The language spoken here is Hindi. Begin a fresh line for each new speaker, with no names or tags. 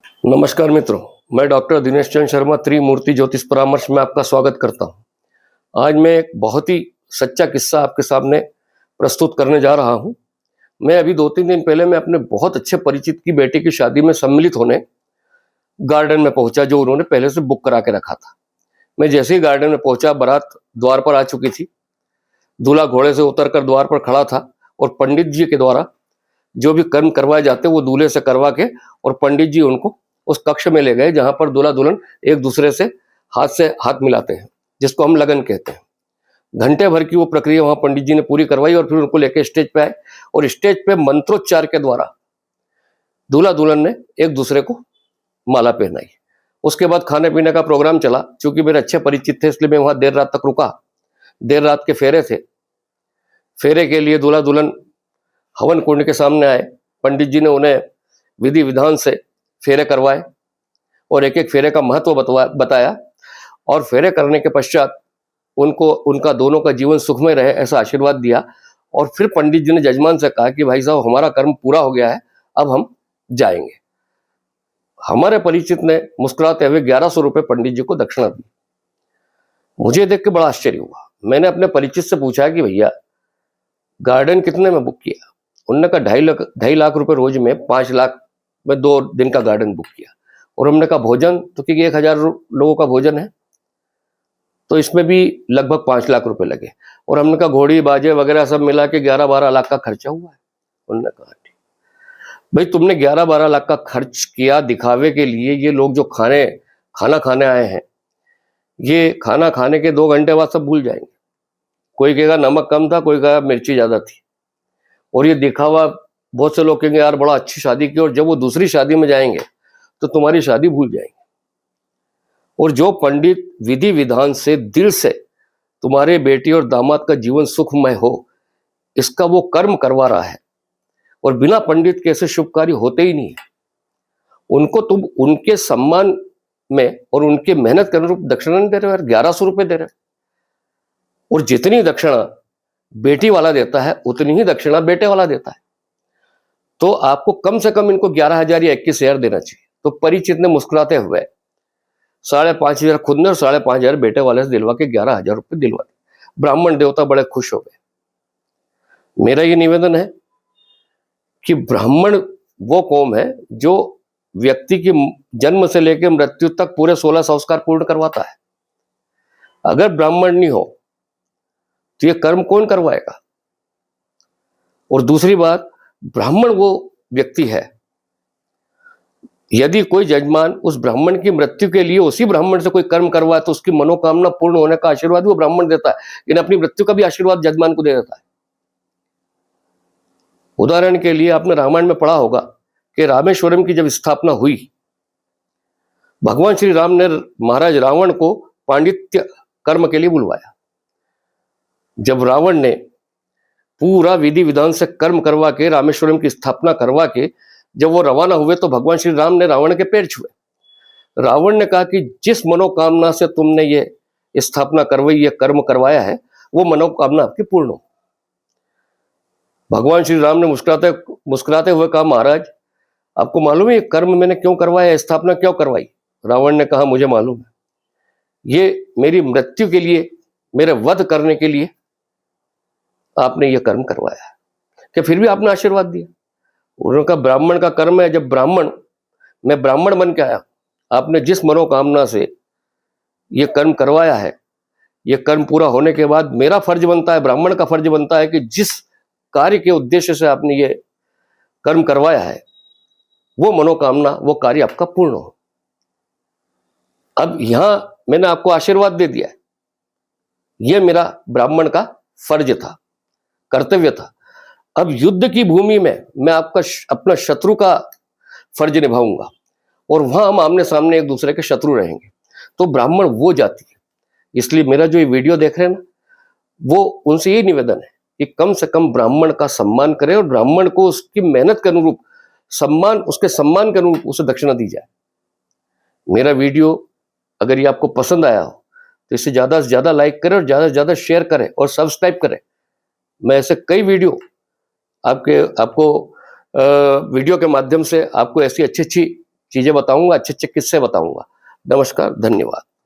नमस्कार मित्रों, मैं डॉक्टर दिनेश चंद्र शर्मा त्रिमूर्ति ज्योतिष परामर्श में आपका स्वागत करता हूं। आज मैं एक बहुत ही सच्चा किस्सा आपके सामने प्रस्तुत करने जा रहा हूं। मैं अभी 2-3 दिन पहले मैं अपने बहुत अच्छे परिचित की बेटी की शादी में सम्मिलित होने गार्डन में पहुंचा, जो उन्होंने पहले से बुक करा के रखा था। मैं जैसे ही गार्डन में पहुंचा, बारात द्वार पर आ चुकी थी। दूल्हा घोड़े से उतरकर द्वार पर खड़ा था और पंडित जी के द्वारा जो भी कर्म करवाए जाते वो दूल्हे से करवा के और पंडित जी उनको उस कक्ष में ले गए जहां पर दूल्हा दुल्हन एक दूसरे से हाथ मिलाते हैं, जिसको हम लगन कहते हैं। घंटे भर की वो प्रक्रिया वहां पंडित जी ने पूरी करवाई और फिर उनको लेके स्टेज पे आए और स्टेज पे मंत्रोच्चार के द्वारा दूल्हा दुल्हन ने एक दूसरे को माला पहनाई। उसके बाद खाने पीने का प्रोग्राम चला। चूंकि मेरे अच्छे परिचित थे इसलिए मैं वहां देर रात तक रुका। देर रात के फेरे थे। फेरे के लिए दूल्हा दुल्हन हवन कुंड के सामने आए। पंडित जी ने उन्हें विधि विधान से फेरे करवाए और एक एक फेरे का महत्व बताया और फेरे करने के पश्चात उनको उनका दोनों का जीवन सुखमय रहे ऐसा आशीर्वाद दिया। और फिर पंडित जी ने जजमान से कहा कि भाई साहब, हमारा कर्म पूरा हो गया है, अब हम जाएंगे। हमारे परिचित ने मुस्कुराते हुए 1100 रुपये पंडित जी को दक्षिणा दी। मुझे देख के बड़ा आश्चर्य हुआ। मैंने अपने परिचित से पूछा कि भैया, गार्डन कितने में बुक किया? उन्होंने कहा 2.5 लाख रुपए रोज में, 5 लाख में 2 दिन का गार्डन बुक किया। और हमने कहा भोजन तो, क्योंकि 1000 लोगों का भोजन है तो इसमें भी लगभग 5 लाख रुपए लगे। और हमने कहा घोड़ी बाजे वगैरह सब मिला के 11-12 लाख का खर्चा हुआ है। उन्होंने कहा ठीक। भाई, तुमने 11-12 लाख का खर्च किया दिखावे के लिए। ये लोग जो खाना खाने आए हैं, ये खाना खाने के 2 घंटे बाद सब भूल जाएंगे। कोई कहेगा नमक कम था, कोई कहेगा मिर्ची ज्यादा थी। और ये दिखावा, बहुत से लोग कहेंगे यार बड़ा अच्छी शादी की, और जब वो दूसरी शादी में जाएंगे तो तुम्हारी शादी भूल जाएंगे। और जो पंडित विधि विधान से दिल से तुम्हारे बेटी और दामाद का जीवन सुखमय हो, इसका वो कर्म करवा रहा है, और बिना पंडित के ऐसे शुभ कार्य होते ही नहीं है। उनको तुम उनके सम्मान में और उनके मेहनत के अनुरूप दक्षिणा नहीं दे रहे हो यार, 1100 रुपये दे रहे हो। और जितनी दक्षिणा बेटी वाला देता है उतनी ही दक्षिणा बेटे वाला देता है। तो आपको कम से कम इनको 11,000 या 21,000 देना चाहिए। तो परिचित ने मुस्कुराते हुए 5,500 खुद ने और 5,500 बेटे वाले से दिलवा के 11,000 रुपये दिलवा दिए। ब्राह्मण देवता बड़े खुश हो गए। मेरा ये निवेदन है कि ब्राह्मण वो कौम है जो व्यक्ति की जन्म से लेकर मृत्यु तक पूरे 16 संस्कार पूर्ण करवाता है। अगर ब्राह्मण नहीं हो तो ये कर्म कौन करवाएगा? और दूसरी बात, ब्राह्मण वो व्यक्ति है, यदि कोई जजमान उस ब्राह्मण की मृत्यु के लिए उसी ब्राह्मण से कोई कर्म करवाए तो उसकी मनोकामना पूर्ण होने का आशीर्वाद वो ब्राह्मण देता है, लेकिन अपनी मृत्यु का भी आशीर्वाद जजमान को दे देता है। उदाहरण के लिए आपने रामायण में पढ़ा होगा कि रामेश्वरम की जब स्थापना हुई, भगवान श्री राम ने महाराज रावण को पांडित्य कर्म के लिए बुलवाया। जब रावण ने पूरा विधि विधान से कर्म करवा के रामेश्वरम की स्थापना करवा के जब वो रवाना हुए तो भगवान श्री राम ने रावण के पैर छुए। रावण ने कहा कि जिस मनोकामना से तुमने ये स्थापना करवाई, ये कर्म करवाया है, वो मनोकामना आपकी पूर्ण हो। भगवान श्री राम ने मुस्कुराते हुए कहा, महाराज आपको मालूम है ये कर्म मैंने क्यों करवाया, स्थापना क्यों करवाई? रावण ने कहा, मुझे मालूम है, ये मेरी मृत्यु के लिए, मेरे वध करने के लिए आपने ये कर्म करवाया है। कि फिर भी आपने आशीर्वाद दिया। उन्होंने कहा ब्राह्मण का कर्म है। जब मैं ब्राह्मण बन के आया, आपने जिस मनोकामना से ये कर्म करवाया है, ये कर्म पूरा होने के बाद मेरा फर्ज बनता है, ब्राह्मण का फर्ज बनता है कि जिस कार्य के उद्देश्य से आपने ये कर्म करवाया है, वो मनोकामना, वो कार्य आपका पूर्ण हो। अब यहां मैंने आपको आशीर्वाद दे दिया है, ये मेरा ब्राह्मण का फर्ज था, कर्तव्य था। अब युद्ध की भूमि में मैं अपना शत्रु का फर्ज निभाऊंगा और वहां हम आमने सामने एक दूसरे के शत्रु रहेंगे। तो ब्राह्मण वो जाति है। इसलिए मेरा जो ये वीडियो देख रहे हैं ना, वो उनसे यही निवेदन है कि कम से कम ब्राह्मण का सम्मान करें और ब्राह्मण को उसकी मेहनत के अनुरूप उसके सम्मान के अनुरूप उसे दक्षिणा दी जाए। मेरा वीडियो अगर ये आपको पसंद आया हो तो इसे ज्यादा से ज्यादा लाइक करें और ज्यादा से ज्यादा शेयर करें और सब्सक्राइब करें। मैं ऐसे कई वीडियो आपको वीडियो के माध्यम से आपको ऐसी अच्छी चीजें बताऊंगा, अच्छे अच्छे किस्से बताऊंगा। नमस्कार, धन्यवाद।